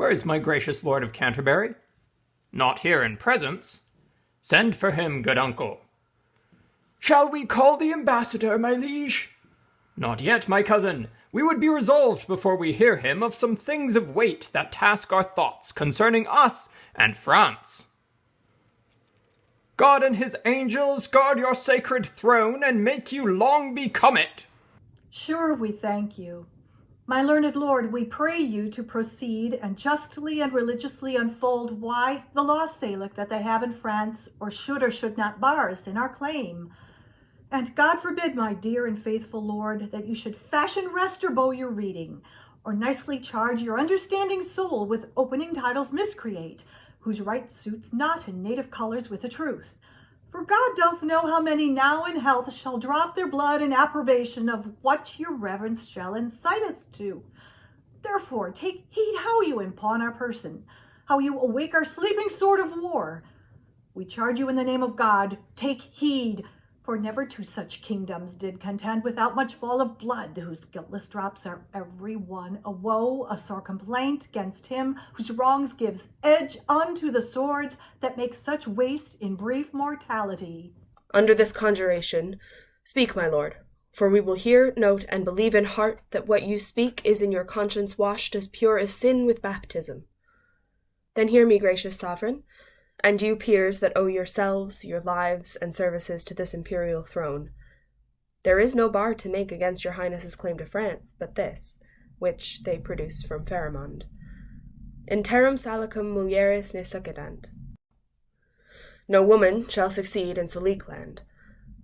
Where is my gracious lord of Canterbury? Not here in presence. Send for him, good uncle. Shall we call the ambassador, my liege? Not yet, my cousin. We would be resolved before we hear him of some things of weight that task our thoughts concerning us and France. God and his angels guard your sacred throne and make you long become it. Sure, we thank you. My learned lord, we pray you to proceed and justly and religiously unfold why the law saileth that they have in France or should not bar us in our claim. And God forbid, my dear and faithful lord, that you should fashion rest or bow your reading, or nicely charge your understanding soul with opening titles miscreate, whose right suits not in native colours with the truth. For God doth know how many now in health shall drop their blood in approbation of what your reverence shall incite us to. Therefore take heed how you impawn our person, how you awake our sleeping sword of war. We charge you in the name of God, take heed, for never to such kingdoms did contend without much fall of blood, whose guiltless drops are every one a woe, a sore complaint against him whose wrongs gives edge unto the swords that make such waste in brief mortality. Under this conjuration, speak, my lord, for we will hear, note, and believe in heart that what you speak is in your conscience washed as pure as sin with baptism. Then hear me, gracious sovereign, and you peers that owe yourselves, your lives, and services to this imperial throne. There is no bar to make against your highness's claim to France, but this, which they produce from Pharamond. In terram salicum mulieris ne succedant. No woman shall succeed in Salique land,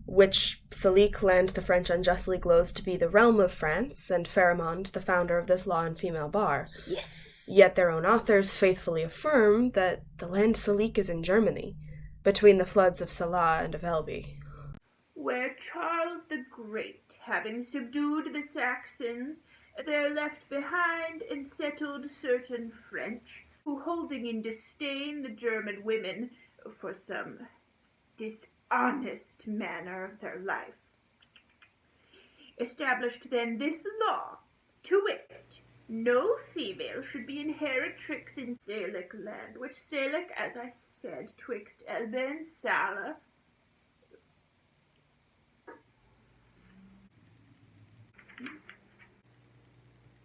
which Salique land the French unjustly glows to be the realm of France, and Pharamond the founder of this law and female bar. Yes. Yet their own authors faithfully affirm that the land Salique is in Germany, between the floods of Salah and of Elbe. Where Charles the Great, having subdued the Saxons, there left behind and settled certain French, who holding in disdain the German women for some dishonest manner of their life, established then this law, to wit, no female should be inheritrix in Salic land, which Salic, as I said, twixt Elbe and Salah,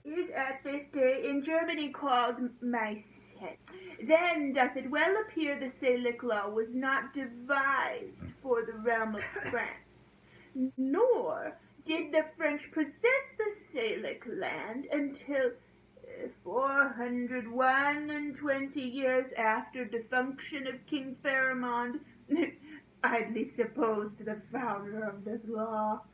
is at this day in Germany called Myset. Then doth it well appear the Salic law was not devised for the realm of France, nor did the French possess the Salic land until 421 years after defunction of King Pharamond, idly supposed the founder of this law,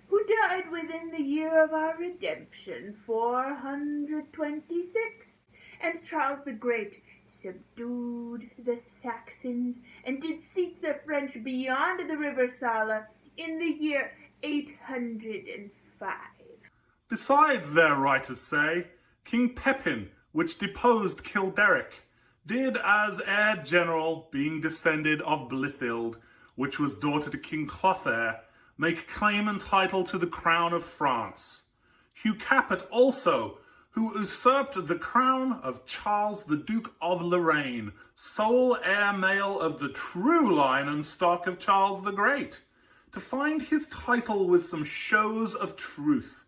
who died within the year of our redemption, 426, and Charles the Great subdued the Saxons and did seat the French beyond the river Salah in the year 805. Besides, their writers say, King Pepin, which deposed Kilderic, did as heir general, being descended of Blithild, which was daughter to King Clothair, make claim and title to the crown of France. Hugh Capet also, who usurped the crown of Charles the Duke of Lorraine, sole heir male of the true line and stock of Charles the Great, to find his title with some shows of truth,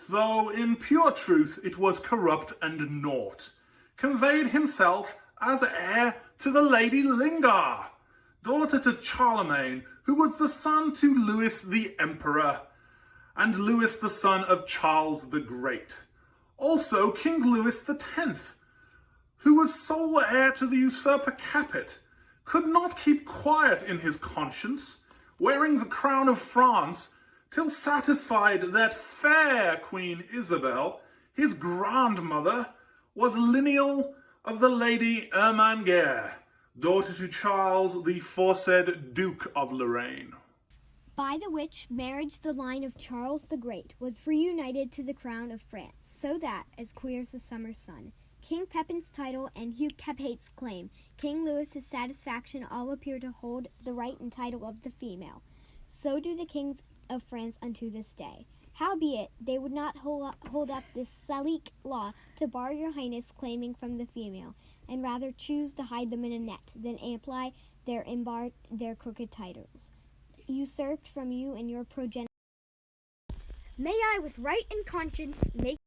though in pure truth it was corrupt and naught, conveyed himself as heir to the Lady Lingar, daughter to Charlemagne, who was the son to Louis the Emperor, and Louis the son of Charles the Great. Also King Louis the Tenth, who was sole heir to the usurper Capet, could not keep quiet in his conscience, wearing the crown of France, till satisfied that fair Queen Isabel, his grandmother, was lineal of the Lady Ermengarde, daughter to Charles the foresaid Duke of Lorraine. By the which marriage the line of Charles the Great was reunited to the crown of France, so that, as clear as the summer sun, King Pepin's title and Hugh Capet's claim, King Louis's satisfaction all appear to hold the right and title of the female. So do the kings of France unto this day. Howbeit, they would not hold up this salique law to bar your highness claiming from the female, and rather choose to hide them in a net than apply their crooked titles, usurped from you and your progeny. May I with right and conscience make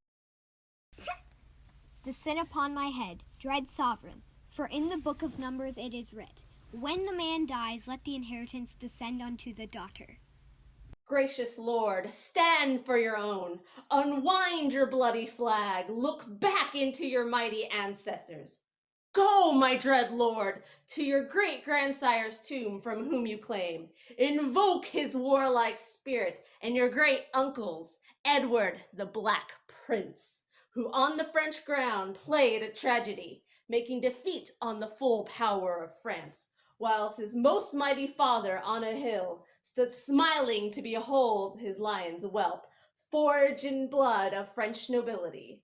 the sin upon my head, dread sovereign, for in the book of Numbers it is writ, when the man dies, let the inheritance descend unto the daughter. Gracious Lord, stand for your own. Unwind your bloody flag. Look back into your mighty ancestors. Go, my dread Lord, to your great-grandsire's tomb from whom you claim. Invoke his warlike spirit and your great uncle's, Edward the Black Prince, who on the French ground played a tragedy, making defeat on the full power of France, whilst his most mighty father on a hill stood smiling to behold his lion's whelp, forged in blood of French nobility.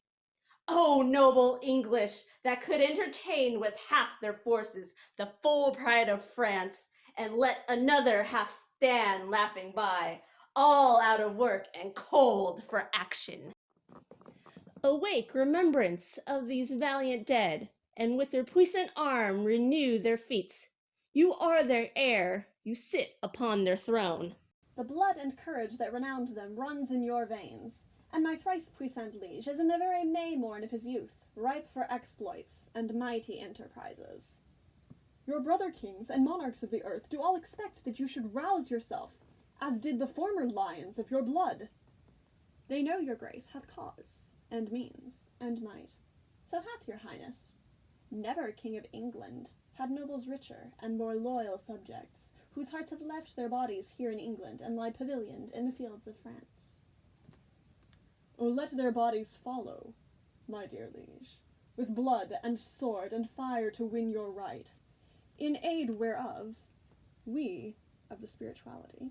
O noble English, that could entertain with half their forces the full pride of France, and let another half stand laughing by, all out of work and cold for action. Awake remembrance of these valiant dead, and with their puissant arm renew their feats. You are their heir, you sit upon their throne. The blood and courage that renowned them runs in your veins, and my thrice puissant liege is in the very May morn of his youth, ripe for exploits and mighty enterprises. Your brother kings and monarchs of the earth do all expect that you should rouse yourself, as did the former lions of your blood. They know your grace hath cause, and means, and might. So hath your highness. Never king of England had nobles richer and more loyal subjects, whose hearts have left their bodies here in England and lie pavilioned in the fields of France. O let their bodies follow, my dear liege, with blood and sword and fire to win your right, in aid whereof we, of the spirituality,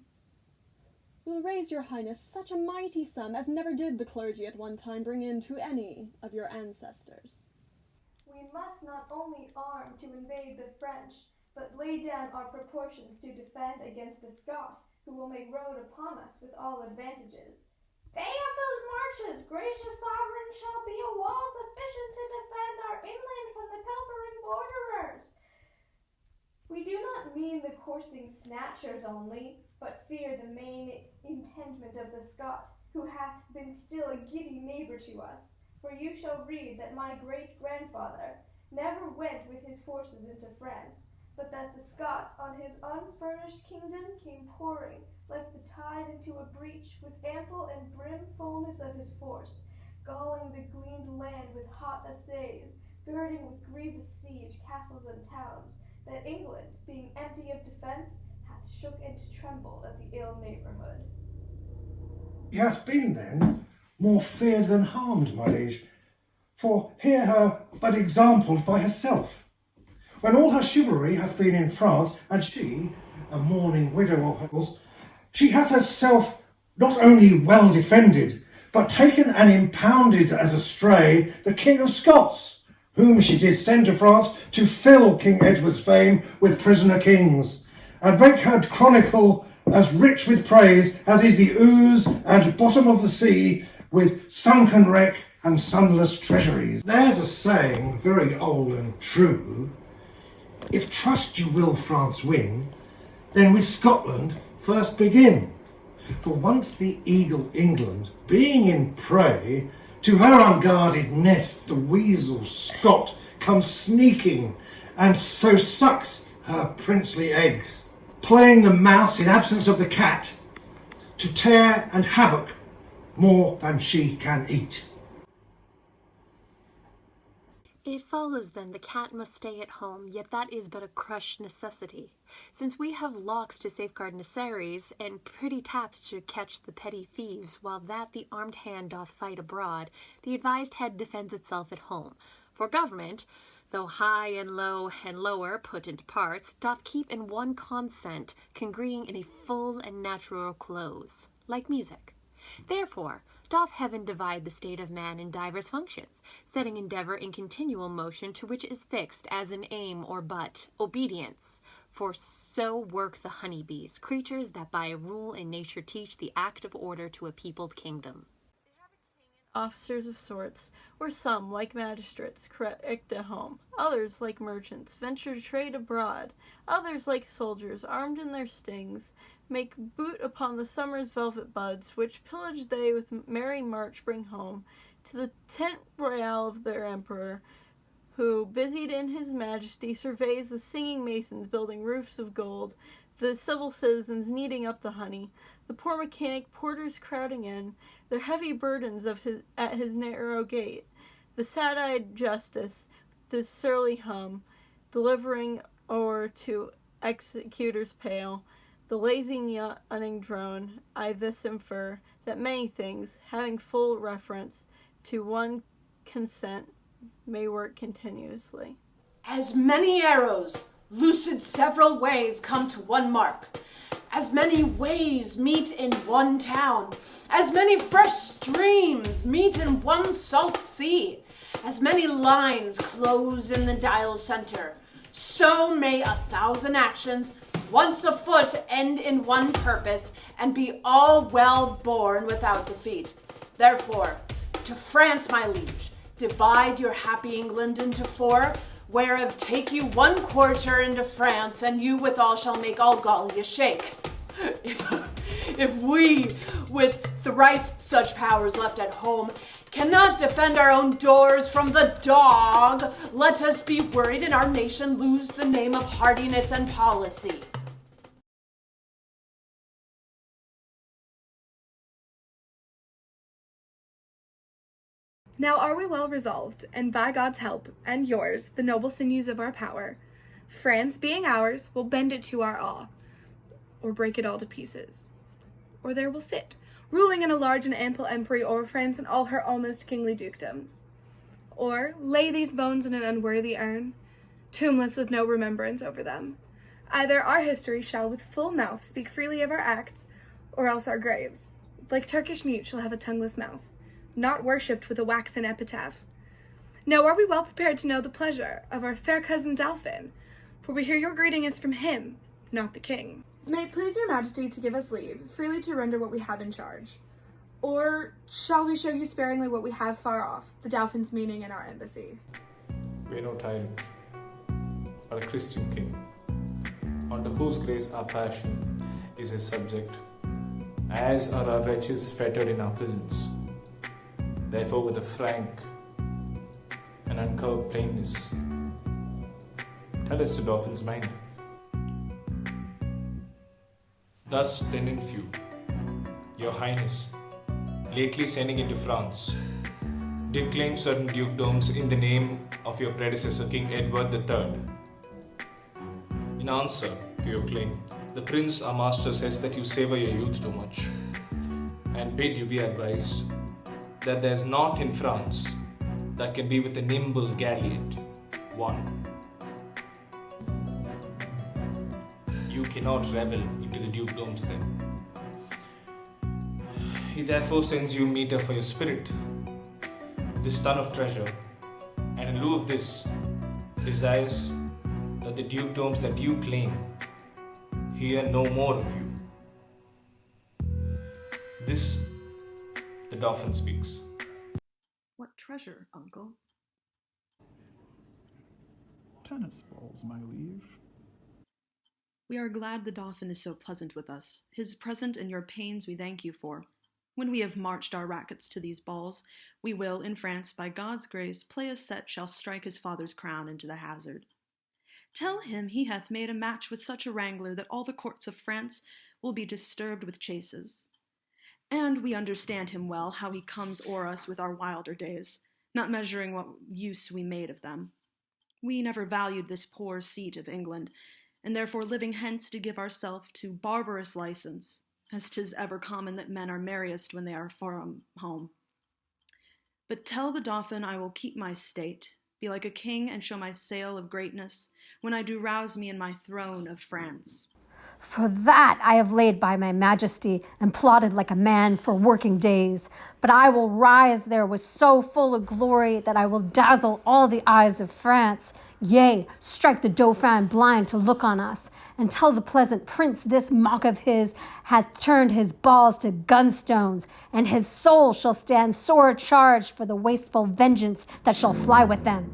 will raise your highness such a mighty sum as never did the clergy at one time bring in to any of your ancestors. We must not only arm to invade the French, but lay down our proportions to defend against the Scot, who will make road upon us with all advantages. Day of those marches, gracious sovereign, shall be a wall sufficient to defend our inland from the pilfering borderers. We do not mean the coursing snatchers only, but fear the main intendment of the Scot, who hath been still a giddy neighbour to us. For you shall read that my great-grandfather never went with his forces into France, but that the Scot on his unfurnished kingdom came pouring, like the tide into a breach, with ample and brim fullness of his force, galling the gleaned land with hot assays, girding with grievous siege castles and towns, that England, being empty of defence, hath shook and trembled at the ill neighbourhood. He hath been, then, more feared than harmed, my liege, for hear her but exampled by herself. When all her chivalry hath been in France, and she, a mourning widow of hers, she hath herself not only well defended, but taken and impounded as a stray the King of Scots, whom she did send to France to fill King Edward's fame with prisoner kings, and make her chronicle as rich with praise as is the ooze and bottom of the sea, with sunken wreck and sunless treasuries. There's a saying, very old and true, if trust you will France win, then with Scotland first begin. For once the eagle England, being in prey, to her unguarded nest the weasel Scot comes sneaking, and so sucks her princely eggs, playing the mouse in absence of the cat, to tear and havoc more than she can eat. It follows then the cat must stay at home, yet that is but a crushed necessity. Since we have locks to safeguard necessaries, and pretty taps to catch the petty thieves, while that the armed hand doth fight abroad, the advised head defends itself at home. For government, though high and low and lower put into parts, doth keep in one consent, congreeing in a full and natural close, like music. Therefore doth heaven divide the state of man in divers functions, setting endeavour in continual motion, to which is fixed as an aim or butt, obedience. For so work the honeybees, creatures that by a rule in nature teach the act of order to a peopled kingdom. Officers of sorts, or some, like magistrates, correct at home, others, like merchants, venture trade abroad, others, like soldiers, armed in their stings, make boot upon the summer's velvet buds, which pillage they with merry march bring home to the tent royale of their emperor, who, busied in his majesty, surveys the singing masons building roofs of gold, the civil citizens kneading up the honey, the poor mechanic porters crowding in, their heavy burdens at his narrow gate, the sad-eyed justice, the surly hum, delivering o'er to executors pale, the lazy yawning drone. I this infer, that many things, having full reference to one consent, may work continuously. As many arrows, lucid several ways, come to one mark. As many ways meet in one town. As many fresh streams meet in one salt sea. As many lines close in the dial center. So may 1,000 actions, once afoot, end in one purpose, and be all well borne without defeat. Therefore, to France, my liege, divide your happy England into 4, whereof take you 1 quarter into France, and you withal shall make all Gallia shake. If we, with thrice such powers left at home, cannot defend our own doors from the dog, let us be worried and our nation lose the name of hardiness and policy. Now are we well resolved, and by God's help, and yours, the noble sinews of our power, France being ours, will bend it to our awe, or break it all to pieces. Or there will sit, ruling in a large and ample empery over France and all her almost kingly dukedoms. Or lay these bones in an unworthy urn, tombless with no remembrance over them. Either our history shall with full mouth speak freely of our acts, or else our graves, like Turkish mute, shall have a tongueless mouth, not worshipped with a waxen epitaph. Now are we well prepared to know the pleasure of our fair cousin Dauphin, for we hear your greeting is from him, not the king. May it please your majesty to give us leave, freely to render what we have in charge. Or shall we show you sparingly what we have far off, the Dauphin's meaning in our embassy? We are no tyrant, but a Christian king, under whose grace our passion is his subject, as are our wretches fettered in our prisons. Therefore, with a frank and uncurbed plainness, tell us the Dauphin's mind. Thus then in few, your highness, lately sending into France, did claim certain dukedoms in the name of your predecessor King Edward III. In answer to your claim, the prince our master says that you savor your youth too much, and bid you be advised that there is naught in France that can be with a nimble galliot one. You cannot revel into the dukedoms then. He therefore sends you meter for your spirit, this ton of treasure, and in lieu of this, desires that the dukedoms that you claim hear no more of you. This the Dauphin speaks. What treasure, uncle? Tennis balls, my liege. We are glad the Dauphin is so pleasant with us. His present and your pains we thank you for. When we have marched our rackets to these balls, we will, in France, by God's grace, play a set shall strike his father's crown into the hazard. Tell him he hath made a match with such a wrangler that all the courts of France will be disturbed with chases. And we understand him well, how he comes o'er us with our wilder days, not measuring what use we made of them. We never valued this poor seat of England, and therefore living hence to give ourself to barbarous license, as 'tis ever common that men are merriest when they are from home. But tell the Dauphin I will keep my state, be like a king and show my sail of greatness, when I do rouse me in my throne of France. For that I have laid by my majesty and plotted like a man for working days. But I will rise there with so full of glory that I will dazzle all the eyes of France. Yea, strike the Dauphin blind to look on us, and tell the pleasant prince this mock of his hath turned his balls to gunstones, and his soul shall stand sore charged for the wasteful vengeance that shall fly with them.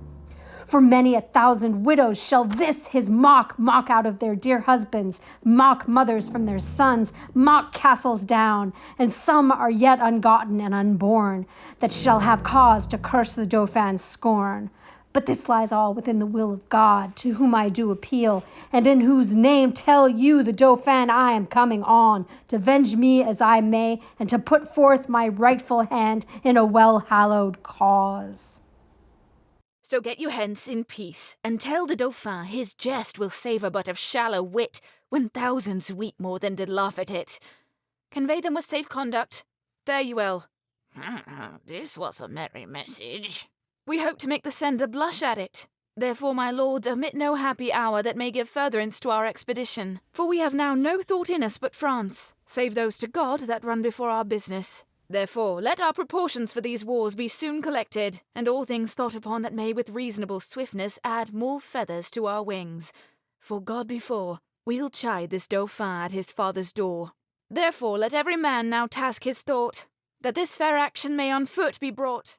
For many 1,000 widows shall this his mock out of their dear husbands, mock mothers from their sons, mock castles down, and some are yet ungotten and unborn, that shall have cause to curse the Dauphin's scorn. But this lies all within the will of God, to whom I do appeal, and in whose name tell you the Dauphin I am coming on, to venge me as I may, and to put forth my rightful hand in a well-hallowed cause. So get you hence in peace, and tell the Dauphin his jest will savour but of shallow wit, when thousands weep more than did laugh at it. Convey them with safe conduct. Fare you well. This was a merry message. We hope to make the sender blush at it. Therefore, my lords, omit no happy hour that may give furtherance to our expedition. For we have now no thought in us but France, save those to God that run before our business. Therefore, let our proportions for these wars be soon collected, and all things thought upon that may with reasonable swiftness add more feathers to our wings. For God before, we'll chide this Dauphin at his father's door. Therefore, let every man now task his thought, that this fair action may on foot be brought,